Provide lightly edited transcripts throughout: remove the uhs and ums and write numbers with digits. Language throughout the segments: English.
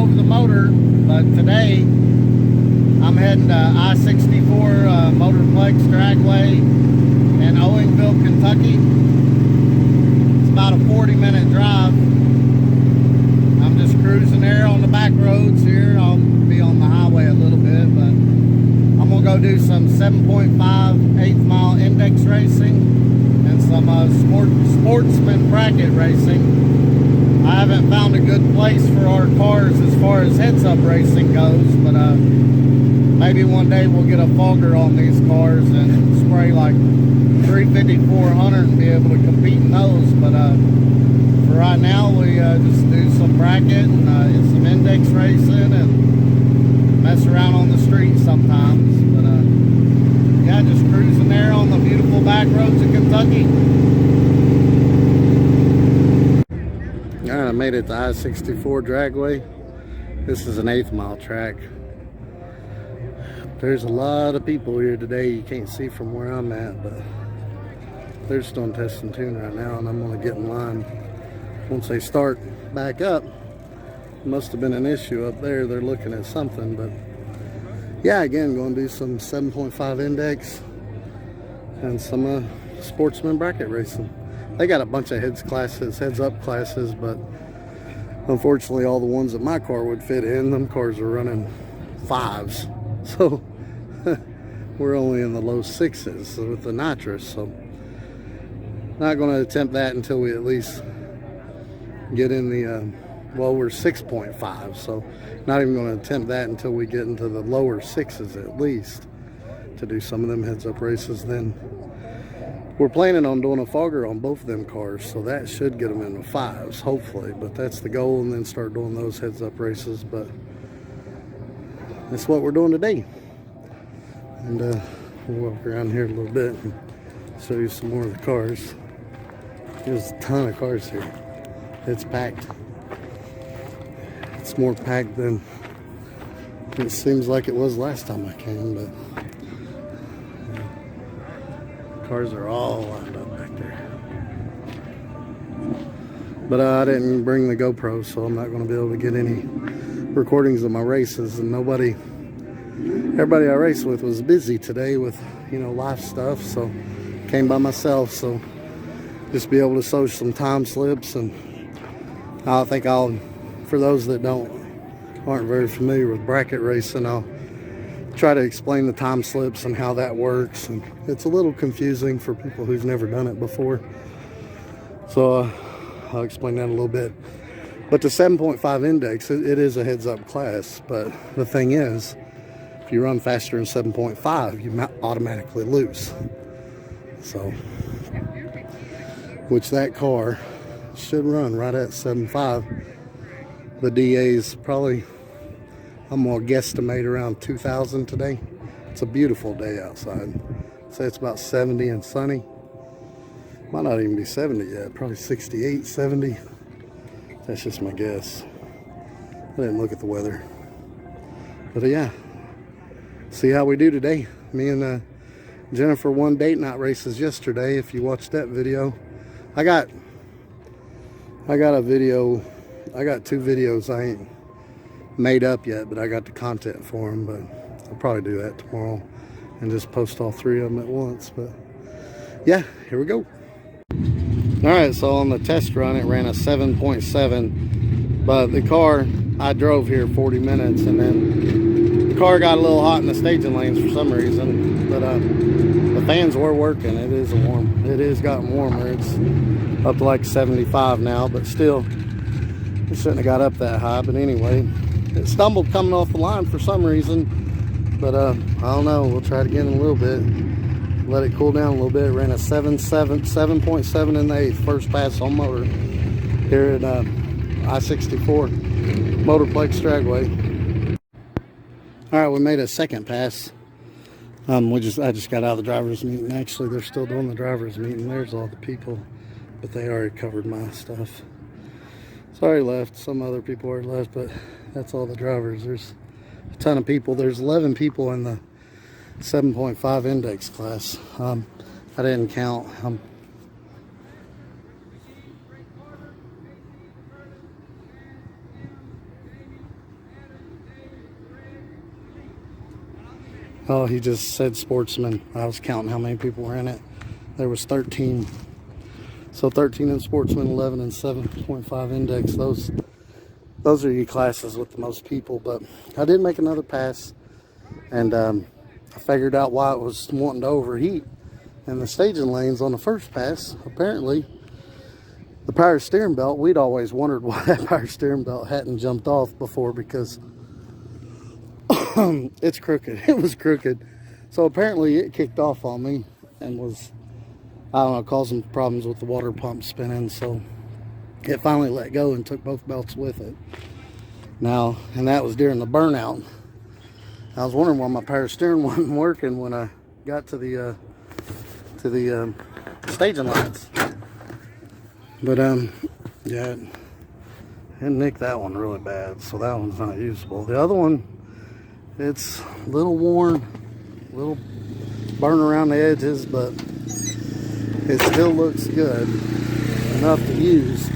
over the motor, but today I'm heading to I-64 Motorplex Dragway in Owensville, Kentucky. It's about a 40-minute drive. I'm just cruising there on the back roads here. I'll be on the highway a little bit, but I'm gonna go do some 7.5 eighth mile index racing and some Sportsman bracket racing. I haven't found a good place for our cars as far as heads-up racing goes, but maybe one day we'll get a fogger on these cars and spray like 350, 400 and be able to compete in those. But for right now, we just do some bracket and some index racing and mess around on the street sometimes. But yeah, just cruising there on the beautiful back roads of Kentucky. All right, I made it to I-64 Dragway. This is an 8th mile track. There's a lot of people here today. You can't see from where I'm at, but they're still on test and tune right now, and I'm gonna get in line once they start back up. Must have been an issue up there. They're looking at something, but yeah, again, going to do some 7.5 index and some Sportsman bracket racing. They got a bunch of heads up classes, but unfortunately all the ones that my car would fit in, them cars are running 5s. So we're only in the low 6s with the nitrous. So not going to attempt that until we at least get in the, well, we're 6.5. So not even going to attempt that until we get into the lower 6s at least to do some of them heads up races. Then we're planning on doing a fogger on both of them cars, so that should get them in the 5s, hopefully. But that's the goal, and then start doing those heads-up races. But that's what we're doing today. And we'll walk around here a little bit and show you some more of the cars. There's a ton of cars here. It's packed. It's more packed than it seems like it was last time I came, but cars are all lined up back there. But I didn't bring the GoPro, so I'm not going to be able to get any recordings of my races. And everybody I raced with was busy today with, you know, life stuff, so came by myself. So just be able to show some time slips, and I think for those that aren't very familiar with bracket racing, I'll try to explain the time slips and how that works. And it's a little confusing for people who've never done it before, so I'll explain that a little bit. But the 7.5 index, it is a heads-up class, but the thing is, if you run faster than 7.5, you automatically lose. So, which that car should run right at 7.5. The DA's probably, I'm going to guesstimate around 2,000 today. It's a beautiful day outside. Say it's about 70 and sunny. Might not even be 70 yet. Probably 68, 70. That's just my guess. I didn't look at the weather. But yeah, see how we do today. Me and Jennifer won date night races yesterday. If you watched that video, I got a video. I got 2 videos I ain't made up yet, but I got the content for them. But I'll probably do that tomorrow and just post all 3 of them at once. But yeah, here we go. All right, so on the test run, it ran a 7.7, but the car, I drove here 40 minutes, and then the car got a little hot in the staging lanes for some reason. But the fans were working. It is gotten warmer. It's up to like 75 now, but still, it shouldn't have got up that high. But anyway, it stumbled coming off the line for some reason. But I don't know. We'll try it again in a little bit. Let it cool down a little bit. Ran a 7.7 in the 8th, first pass on motor here at I-64 Motorplex Dragway. All right, we made a second pass. I just got out of the driver's meeting. Actually, they're still doing the driver's meeting. There's all the people, but they already covered my stuff. Sorry, left. Some other people already left, but that's all the drivers. There's a ton of people. There's 11 people in the 7.5 index class. I didn't count. Oh, he just said Sportsman. I was counting how many people were in it. There was 13. So 13 in Sportsman, 11 in 7.5 index. Those are your classes with the most people. But I did make another pass, and I figured out why it was wanting to overheat. And the staging lanes on the first pass, apparently, the power steering belt, we'd always wondered why that power steering belt hadn't jumped off before, because it's crooked. It was crooked. So apparently it kicked off on me and was, I don't know, causing problems with the water pump spinning. So it finally let go and took both belts with it. Now, and that was during the burnout. I was wondering why my power steering wasn't working when I got to the staging lines. But yeah, it nicked that one really bad, so that one's not usable. The other one, it's a little worn, a little burn around the edges, but it still looks good enough to use.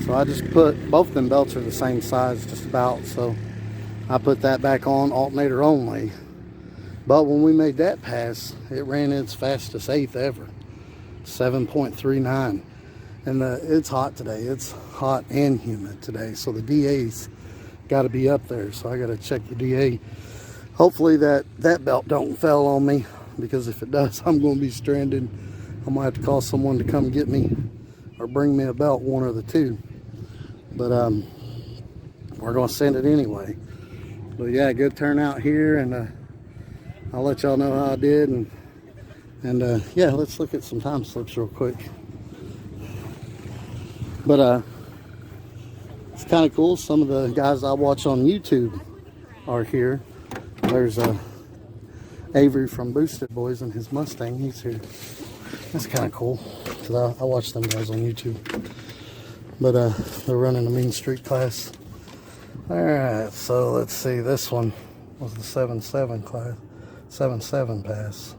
So I just put, both of them belts are the same size just about, so I put that back on, alternator only. But when we made that pass, it ran its fastest eighth ever, 7.39. And it's hot today. It's hot and humid today, so the DA's got to be up there. So I got to check the DA. Hopefully that belt don't fail on me, because if it does, I'm going to be stranded. I'm going to have to call someone to come get me or bring me a belt, one or the two. But we're going to send it anyway. But yeah, good turnout here, and I'll let y'all know how I did. And yeah, let's look at some time slips real quick. But it's kind of cool. Some of the guys I watch on YouTube are here. There's Avery from Boosted Boys and his Mustang. He's here. That's kind of cool, because I watch them guys on YouTube. But they're running a mean street class. Alright, so let's see. This one was the 7.7 class. 7.7 pass.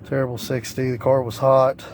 Terrible 60. The car was hot.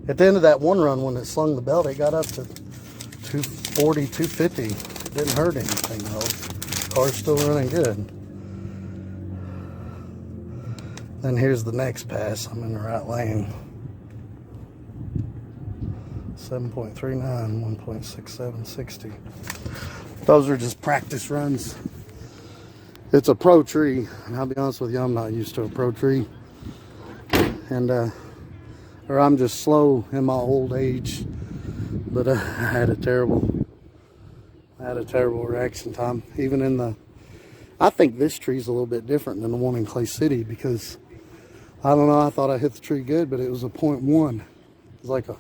At the end of that one run, when it slung the belt, it got up to 240, 250. Didn't hurt anything though. Car's still running good. Then here's the next pass. I'm in the right lane. 7.39, 1.67, 60. Those are just practice runs. It's a pro tree, and I'll be honest with you, I'm not used to a pro tree. And or I'm just slow in my old age. But I had a terrible reaction time. Even in the, I think this tree's a little bit different than the one in Clay City, because I don't know, I thought I hit the tree good, but it was a 0.1. It was like a,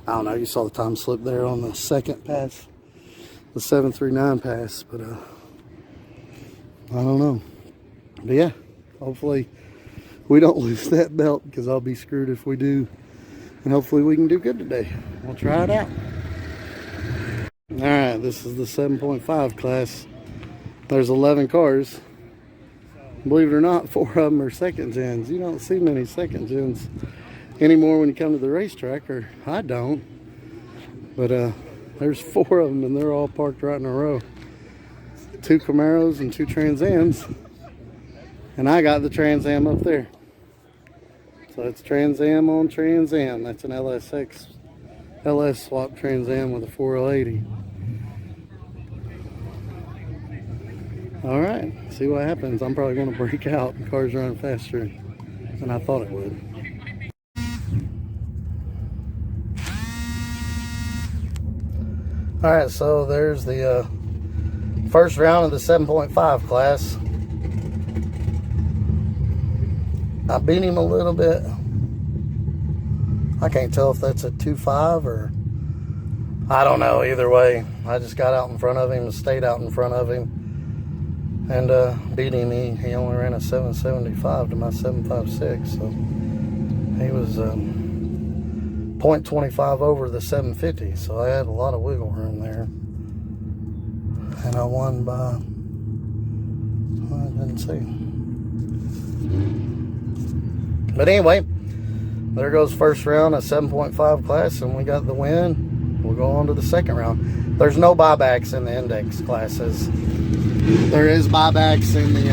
I don't know, you saw the time slip there on the second pass, the 7.39 pass, but I don't know. But yeah, hopefully we don't lose that belt, because I'll be screwed if we do. And hopefully we can do good today. We'll try it out. Alright, this is the 7.5 class. There's 11 cars. Believe it or not, 4 of them are second gens. You don't see many second gens anymore when you come to the racetrack, or I don't. But there's 4 of them, and they're all parked right in a row. 2 Camaros and 2 Trans Ams. And I got the Trans Am up there. So it's Trans Am on Trans Am. That's an LS swap Trans Am with a 4L80. Alright, see what happens. I'm probably going to break out. The car's running faster than I thought it would. Alright, so there's the first round of the 7.5 class. I beat him a little bit. I can't tell if that's a 2.5 or, I don't know, either way. I just got out in front of him and stayed out in front of him and beat him. He only ran a 7.75 to my 7.56, so he was 0.25 over the 7.50, so I had a lot of wiggle room there. And I won by, I didn't see. But anyway, there goes first round of 7.5 class, and we got the win. We'll go on to the second round. There's no buybacks in the index classes. There is buybacks in the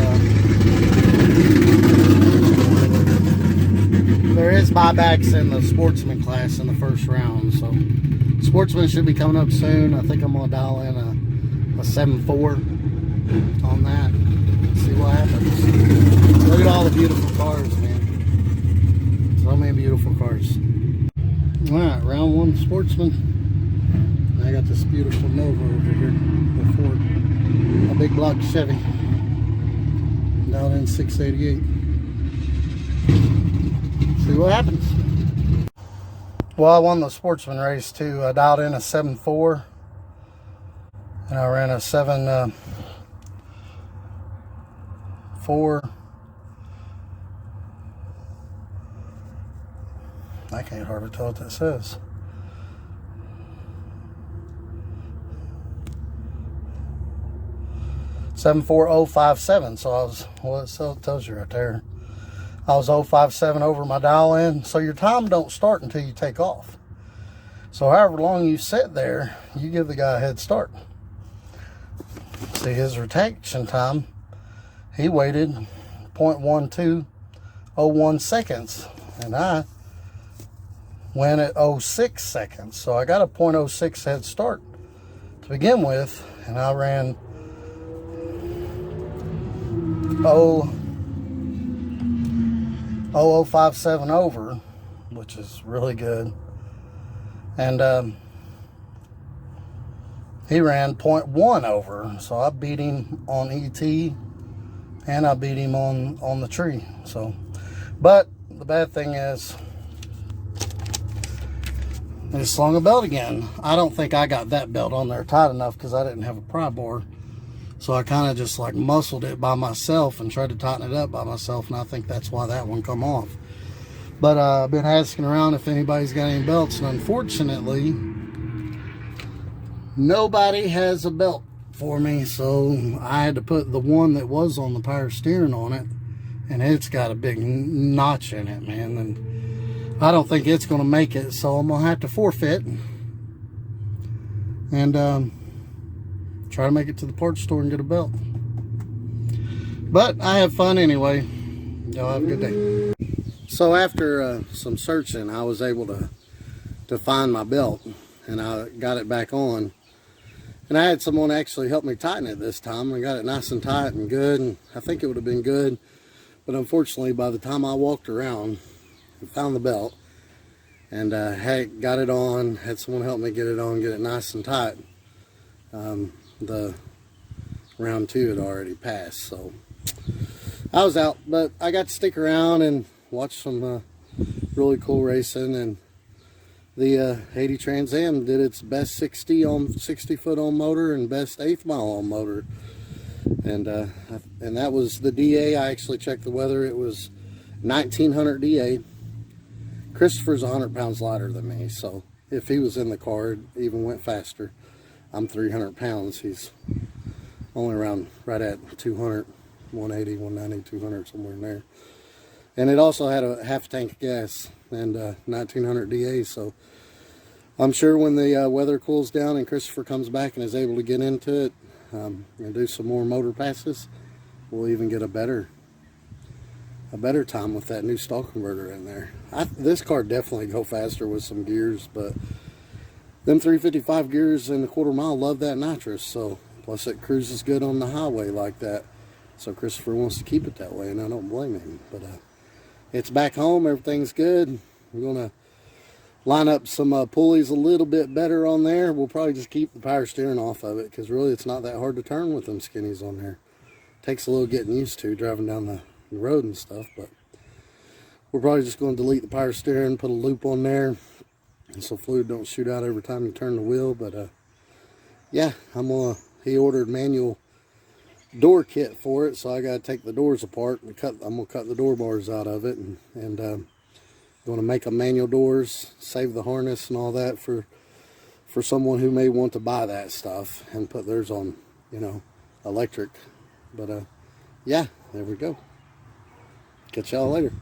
There is buybacks in the Sportsman class in the first round, so Sportsman should be coming up soon. I think I'm gonna dial in a 7.4 on that. See what happens. Look at all the beautiful cars, man. So many beautiful cars. Alright, round one Sportsman. I got this beautiful Nova over here before a big block Chevy. Down in 688. See what happens. Well, I won the Sportsman race too. I dialed in a 7.4 and I ran a 7.4. I can't hardly tell what that says. $74057. So I was, well, it tells you right there. I was 057 over my dial in. So your time don't start until you take off. So however long you sit there, you give the guy a head start. See his rotation time, he waited 0.1201 seconds and I went at 06 seconds. So I got a 0.06 head start to begin with, and I ran 0057 over, which is really good. And he ran 0.1 over, so I beat him on ET and I beat him on the tree. So, but the bad thing is I just slung a belt again. I don't think I got that belt on there tight enough because I didn't have a pry bar. So I kind of just like muscled it by myself and tried to tighten it up by myself, and I think that's why that one come off. But I've been asking around if anybody's got any belts, and unfortunately nobody has a belt for me, so I had to put the one that was on the power steering on it, and it's got a big notch in it, man, and I don't think it's going to make it, so I'm going to have to forfeit and try to make it to the parts store and get a belt. But I have fun anyway. Y'all have a good day. So after some searching, I was able to find my belt, and I got it back on. And I had someone actually help me tighten it this time. I got it nice and tight and good, and I think it would have been good. But unfortunately, by the time I walked around and found the belt and got it on, had someone help me get it on, get it nice and tight, the round two had already passed, so I was out. But I got to stick around and watch some really cool racing, and the 80 Trans Am did its best 60 foot on motor and best 1/8 mile on motor, and that was the DA. I actually checked the weather. It was 1900 DA. Christopher's 100 pounds lighter than me, so if he was in the car, it even went faster. I'm 300 pounds. He's only around right at 200, 180, 190, 200, somewhere in there. And it also had a half tank of gas and 1900 DA. So I'm sure when the weather cools down and Christopher comes back and is able to get into it and do some more motor passes, we'll even get a better time with that new stall converter in there. This car definitely go faster with some gears, but them 355 gears in the 1/4 mile love that nitrous, so plus it cruises good on the highway like that. So Christopher wants to keep it that way, and I don't blame him. But it's back home, everything's good. We're gonna line up some pulleys a little bit better on there. We'll probably just keep the power steering off of it, because really it's not that hard to turn with them skinnies on there. Takes a little getting used to driving down the road and stuff, but we're probably just going to delete the power steering, put a loop on there, and so fluid don't shoot out every time you turn the wheel. But yeah, he ordered manual door kit for it, so I got to take the doors apart and I'm gonna cut the door bars out of it, and going to make them manual doors, save the harness and all that for someone who may want to buy that stuff and put theirs on, you know, electric. But yeah, there we go. Catch y'all later.